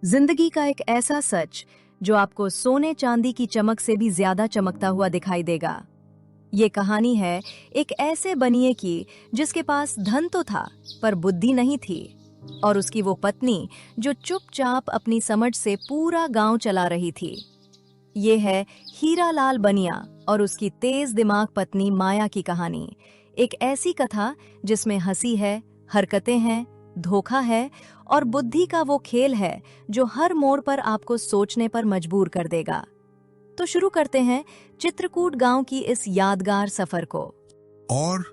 जिंदगी का एक ऐसा सच जो आपको सोने चांदी की चमक से भी ज्यादा चमकता हुआ दिखाई देगा। ये कहानी है एक ऐसे बनिए की जिसके पास धन तो था पर बुद्धि नहीं थी, और उसकी वो पत्नी जो चुपचाप अपनी समझ से पूरा गांव चला रही थी। ये है हीरालाल बनिया और उसकी तेज दिमाग पत्नी माया की कहानी। एक ऐसी कथा जिसमें हंसी है, हरकतें हैं, धोखा है और बुद्धि का वो खेल है जो हर मोड़ पर आपको सोचने पर मजबूर कर देगा। तो शुरू करते हैं चित्रकूट गांव की इस यादगार सफर को। और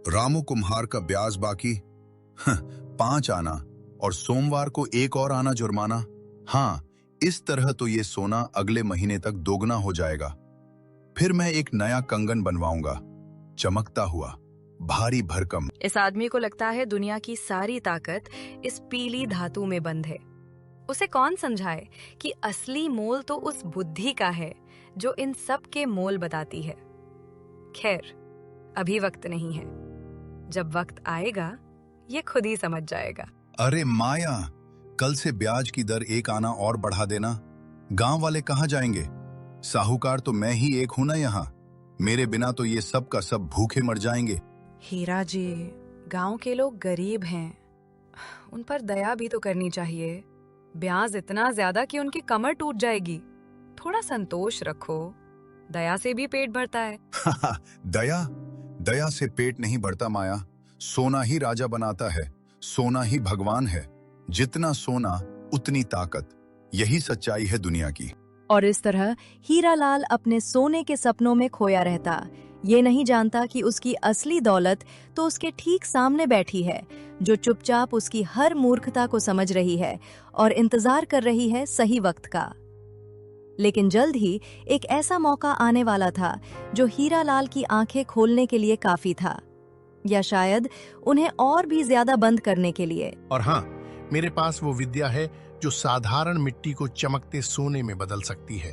रामू कुम्हार का ब्याज बाकी 5 आना और सोमवार को एक और आना जुर्माना। हाँ, इस तरह तो ये सोना अगले महीने तक दोगुना हो जाएगा। फिर मैं एक नया कंगन बनवाऊंगा, चमकता हुआ, भारी भरकम। इस आदमी को लगता है दुनिया की सारी ताकत इस पीली धातु में बंद है। उसे कौन समझाए कि असली मोल तो उस बुद्धि का है जो इन सब के मोल बताती है। खैर, अभी वक्त नहीं है। जब वक्त आएगा ये खुद ही समझ जाएगा। अरे माया, कल से ब्याज की दर 1 आना और बढ़ा देना। गांव वाले कहाँ जाएंगे? साहूकार तो मैं ही एक हूं ना यहाँ। मेरे बिना तो ये सब का सब भूखे मर जाएंगे। हीरा जी, गांव के लोग गरीब हैं, उन पर दया भी तो करनी चाहिए। ब्याज इतना ज्यादा कि उनकी कमर टूट जाएगी। थोड़ा संतोष रखो, दया से भी पेट भरता है। दया दया से पेट नहीं भरता माया। सोना ही राजा बनाता है, सोना ही भगवान है। जितना सोना उतनी ताकत, यही सच्चाई है दुनिया की। और इस तरह हीरालाल अपने सोने के सपनों में खोया रहता, ये नहीं जानता कि उसकी असली दौलत तो उसके ठीक सामने बैठी है, जो चुपचाप उसकी हर मूर्खता को समझ रही है और इंतजार कर रही है सही वक्त का। लेकिन जल्द ही एक ऐसा मौका आने वाला था जो हीरालाल की आंखें खोलने के लिए काफी था, या शायद उन्हें और भी ज्यादा बंद करने के लिए। और हाँ, मेरे पास वो विद्या है जो साधारण मिट्टी को चमकते सोने में बदल सकती है।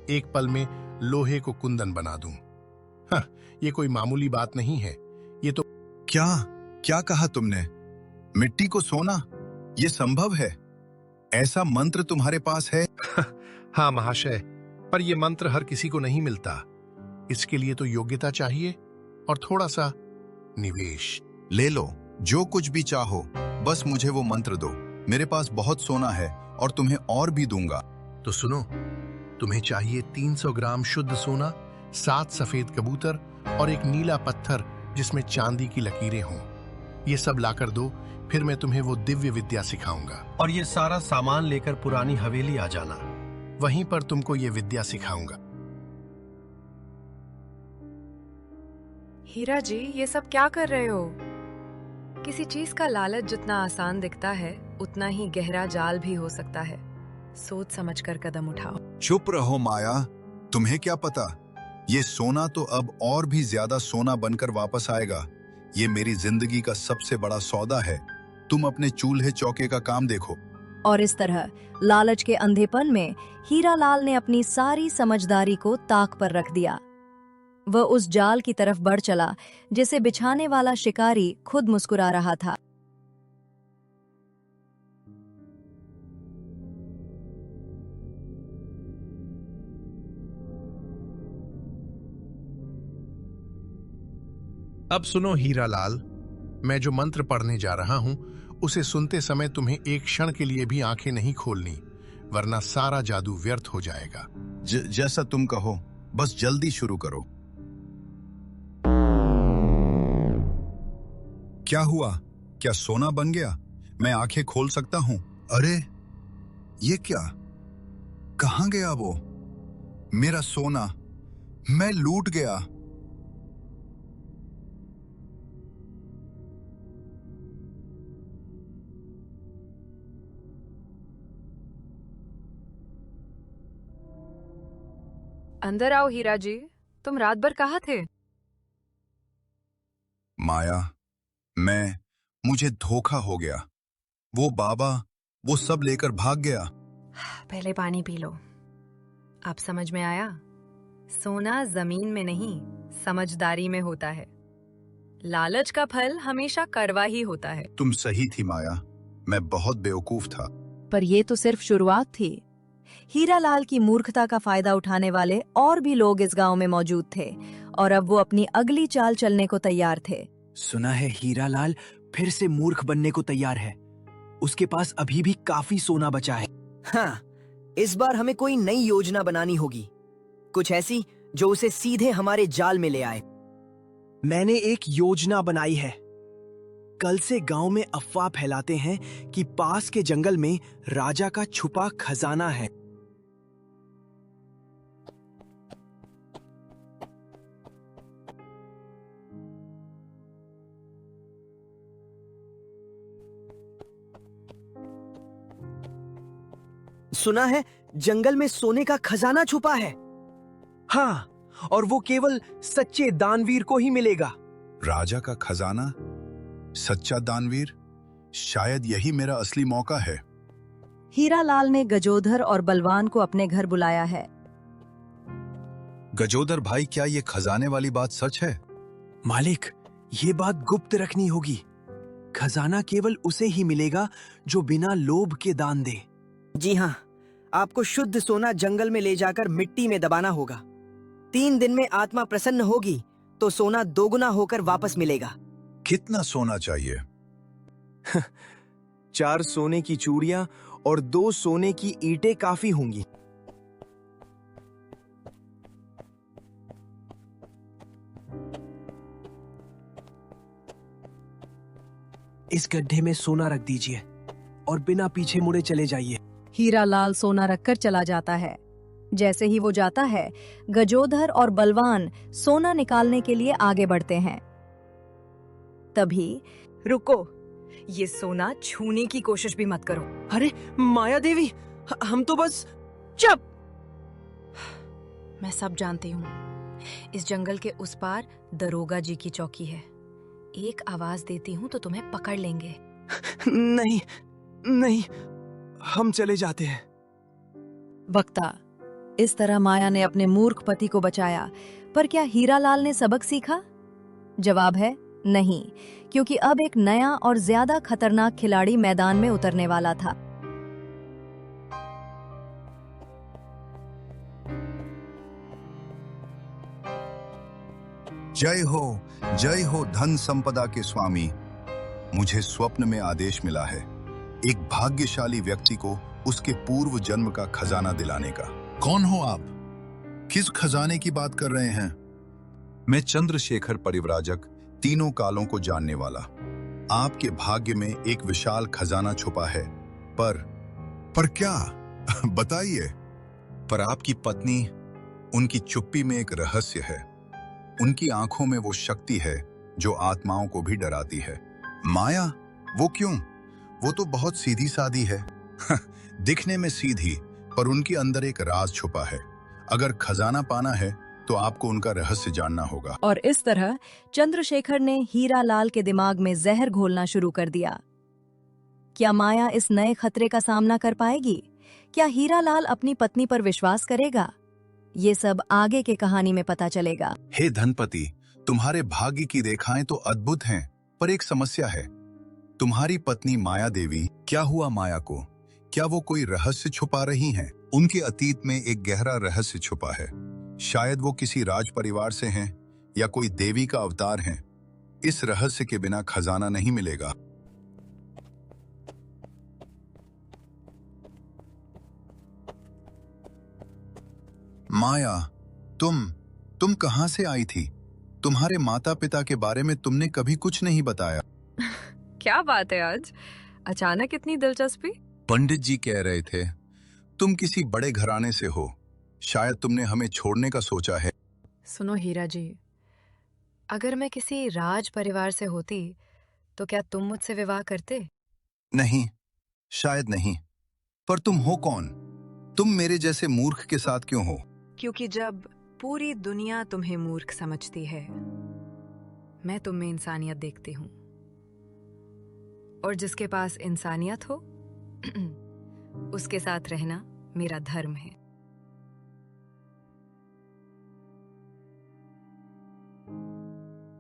एक पल में लोहे को कुंदन बना दूं। हाँ, ये कोई मामूली बात नहीं है। ये तो क्या क्या कहा तुमने? मिट्टी को सोना? ये संभव है? ऐसा मंत्र तुम्हारे पास है? हाँ महाशय, पर यह मंत्र हर किसी को नहीं मिलता। इसके लिए तो योग्यता चाहिए और थोड़ा सा निवेश। ले लो, जो कुछ भी चाहो, बस मुझे वो मंत्र दो। मेरे पास बहुत सोना है और तुम्हें और भी दूंगा। तो सुनो, तुम्हें चाहिए 300 ग्राम शुद्ध सोना, 7 सफेद कबूतर और एक नीला पत्थर जिसमें चांदी की लकीरें हों। ये सब लाकर दो, फिर मैं तुम्हें वो दिव्य विद्या सिखाऊंगा। और ये सारा सामान लेकर पुरानी हवेली आ जाना। वहीं पर तुमको ये विद्या सिखाऊंगा। हीरा जी, ये सब क्या कर रहे हो? किसी चीज का लालच जितना आसान दिखता है उतना ही गहरा जाल भी हो सकता है। सोच समझकर कदम उठाओ। चुप रहो माया, तुम्हें क्या पता, ये सोना तो अब और भी ज्यादा सोना बनकर वापस आएगा। ये मेरी जिंदगी का सबसे बड़ा सौदा है। तुम अपने चूल्हे चौके का काम देखो। और इस तरह लालच के अंधेपन में हीरालाल ने अपनी सारी समझदारी को ताक पर रख दिया। वह उस जाल की तरफ बढ़ चला जिसे बिछाने वाला शिकारी खुद मुस्कुरा रहा था। अब सुनो हीरालाल, मैं जो मंत्र पढ़ने जा रहा हूं उसे सुनते समय तुम्हें एक क्षण के लिए भी आंखें नहीं खोलनी, वरना सारा जादू व्यर्थ हो जाएगा। जैसा तुम कहो, बस जल्दी शुरू करो। क्या हुआ? क्या सोना बन गया? मैं आंखें खोल सकता हूं? अरे ये क्या? कहां गया वो मेरा सोना? मैं लूट गया। अंदर आओ हीरा जी, तुम रात भर कहाँ थे? माया, मुझे धोखा हो गया। वो बाबा वो सब लेकर भाग गया। पहले पानी पी लो। अब समझ में आया? सोना जमीन में नहीं, समझदारी में होता है। लालच का फल हमेशा कड़वा ही होता है। तुम सही थी माया। मैं बहुत बेवकूफ था। पर ये तो सिर्फ शुरुआत थी। हीरालाल की मूर्खता का फायदा उठाने वाले और भी लोग इस गांव में मौजूद थे और अब वो अपनी अगली चाल चलने को तैयार थे। सुना है हीरालाल फिर से मूर्ख बनने को तैयार है। उसके पास अभी भी काफी सोना बचा है। हाँ, इस बार हमें कोई नई योजना बनानी होगी, कुछ ऐसी जो उसे सीधे हमारे जाल में ले आए। मैंने एक योजना बनाई है। कल से गांव में अफवाह फैलाते हैं कि पास के जंगल में राजा का छुपा खजाना है। सुना है जंगल में सोने का खजाना छुपा है। हाँ, और वो केवल सच्चे दानवीर को ही मिलेगा। राजा का खजाना, सच्चा दानवीर, शायद यही मेरा असली मौका है। हीरालाल ने गजोधर और बलवान को अपने घर बुलाया है। गजोदर भाई, क्या ये खजाने वाली बात सच है? मालिक, ये बात गुप्त रखनी होगी। खजाना केवल उसे ही मिलेगा जो बिना लोभ के दान दे। जी हाँ, आपको शुद्ध सोना जंगल में ले जाकर मिट्टी में दबाना होगा। 3 दिन में आत्मा प्रसन्न होगी तो सोना दोगुना होकर वापस मिलेगा। कितना सोना चाहिए? 4 सोने की चूड़ियां और 2 सोने की ईंटें काफी होंगी। इस गड्ढे में सोना रख दीजिए और बिना पीछे मुड़े चले जाइए। हीरालाल सोना रखकर चला जाता है। जैसे ही वो जाता है, गजोधर और बलवान सोना निकालने के लिए आगे बढ़ते हैं। तभी रुको, ये सोना छूने की कोशिश भी मत करो। अरे माया देवी, हम तो बस। चुप! मैं सब जानती हूँ। इस जंगल के उस पार दरोगा जी की चौकी है। एक आवाज देती हूँ तो तुम्हें पकड़ लेंगे। नहीं नहीं, हम चले जाते हैं। वक्ता, इस तरह माया ने अपने मूर्ख पति को बचाया, पर क्या हीरालाल ने सबक सीखा? जवाब है नहीं, क्योंकि अब एक नया और ज्यादा खतरनाक खिलाड़ी मैदान में उतरने वाला था। जय हो धन संपदा के स्वामी। मुझे स्वप्न में आदेश मिला है एक भाग्यशाली व्यक्ति को उसके पूर्व जन्म का खजाना दिलाने का। कौन हो आप? किस खजाने की बात कर रहे हैं? मैं चंद्रशेखर परिव्राजक, तीनों कालों को जानने वाला। आपके भाग्य में एक विशाल खजाना छुपा है। पर क्या? बताइए। पर आपकी पत्नी, उनकी चुप्पी में एक रहस्य है। उनकी आंखों में वो शक्ति है जो आत्माओं को भी डराती है। माया? वो क्यों? वो तो बहुत सीधी सादी है। दिखने में सीधी, पर उनके अंदर एक राज छुपा है। अगर खजाना पाना है तो आपको उनका रहस्य जानना होगा। और इस तरह चंद्रशेखर ने हीरालाल के दिमाग में जहर घोलना शुरू कर दिया। क्या माया इस नए खतरे का सामना कर पाएगी? क्या हीरालाल अपनी पत्नी पर विश्वास करेगा? ये सब आगे के कहानी में पता चलेगा। हे धनपति, तुम्हारे भाग्य की रेखाएं तो अद्भुत हैं, पर एक समस्या है। तुम्हारी पत्नी माया देवी, क्या हुआ माया को? क्या वो कोई रहस्य छुपा रही हैं? उनके अतीत में एक गहरा रहस्य छुपा है। शायद वो किसी राज परिवार से हैं या कोई देवी का अवतार हैं। इस रहस्य के बिना खजाना नहीं मिलेगा। माया, तुम कहां से आई थी? तुम्हारे माता पिता के बारे में तुमने कभी कुछ नहीं बताया। क्या बात है आज? अचानक इतनी दिलचस्पी? पंडित जी कह रहे थे तुम किसी बड़े घराने से हो। शायद तुमने हमें छोड़ने का सोचा है। सुनो हीरा जी, अगर मैं किसी राज परिवार से होती तो क्या तुम मुझसे विवाह करते? नहीं, शायद नहीं। पर तुम हो कौन? तुम मेरे जैसे मूर्ख के साथ क्यों हो? क्योंकि जब पूरी दुनिया तुम्हें मूर्ख समझती है, मैं तुम में इंसानियत देखती हूँ। और जिसके पास इंसानियत हो उसके साथ रहना मेरा धर्म है।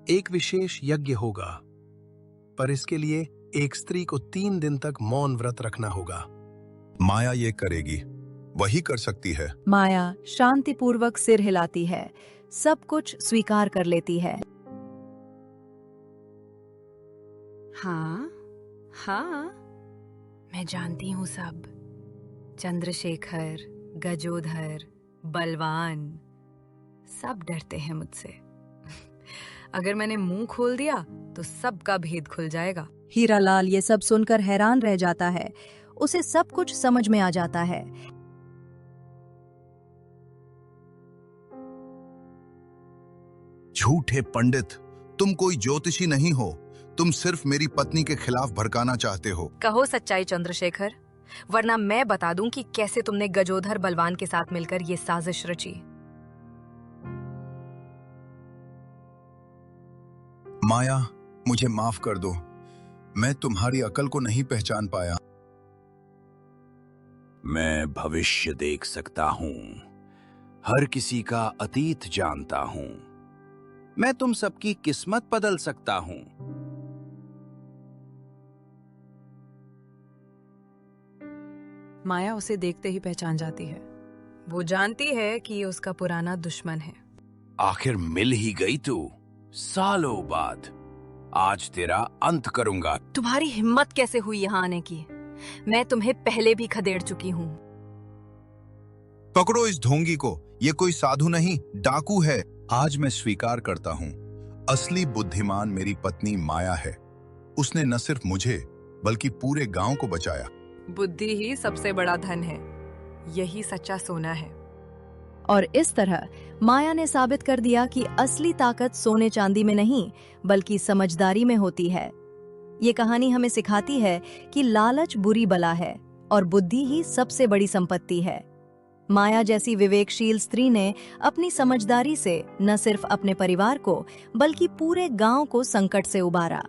एक विशेष यज्ञ होगा, पर इसके लिए एक स्त्री को 3 दिन तक मौन व्रत रखना होगा। माया ये करेगी, वही कर सकती है। माया शांतिपूर्वक सिर हिलाती है, सब कुछ स्वीकार कर लेती है। हाँ हाँ, मैं जानती हूँ सब। चंद्रशेखर, गजोधर, बलवान, सब डरते हैं मुझसे। अगर मैंने मुंह खोल दिया तो सबका भेद खुल जाएगा। हीरालाल ये सब सुनकर हैरान रह जाता है, उसे सब कुछ समझ में आ जाता है। झूठे पंडित, तुम कोई ज्योतिषी नहीं हो, तुम सिर्फ मेरी पत्नी के खिलाफ भड़काना चाहते हो। कहो सच्चाई चंद्रशेखर, वरना मैं बता दूं कि कैसे तुमने गजोधर बलवान के साथ मिलकर ये साजिश रची। माया, मुझे माफ कर दो, मैं तुम्हारी अकल को नहीं पहचान पाया। मैं भविष्य देख सकता हूं, हर किसी का अतीत जानता हूं, मैं तुम सबकी किस्मत बदल सकता हूं। माया उसे देखते ही पहचान जाती है। वो जानती है कि ये उसका पुराना दुश्मन है। आखिर मिल ही गई तू, सालों बाद। आज तेरा अंत करूंगा। तुम्हारी हिम्मत कैसे हुई यहाँ आने की? मैं तुम्हें पहले भी खदेड़ चुकी हूँ। पकड़ो इस ढोंगी को, ये कोई साधु नहीं, डाकू है। आज मैं स्वीकार करता हूँ, असली बुद्धिमान मेरी पत्नी माया है। उसने न सिर्फ मुझे बल्कि पूरे गांव को बचाया। बुद्धि ही सबसे बड़ा धन है, यही सच्चा सोना है। और इस तरह माया ने साबित कर दिया कि असली ताकत सोने चांदी में नहीं बल्कि समझदारी में होती है। ये कहानी हमें सिखाती है कि लालच बुरी बला है और बुद्धि ही सबसे बड़ी संपत्ति है। माया जैसी विवेकशील स्त्री ने अपनी समझदारी से न सिर्फ अपने परिवार को बल्कि पूरे गांव को संकट से उबारा।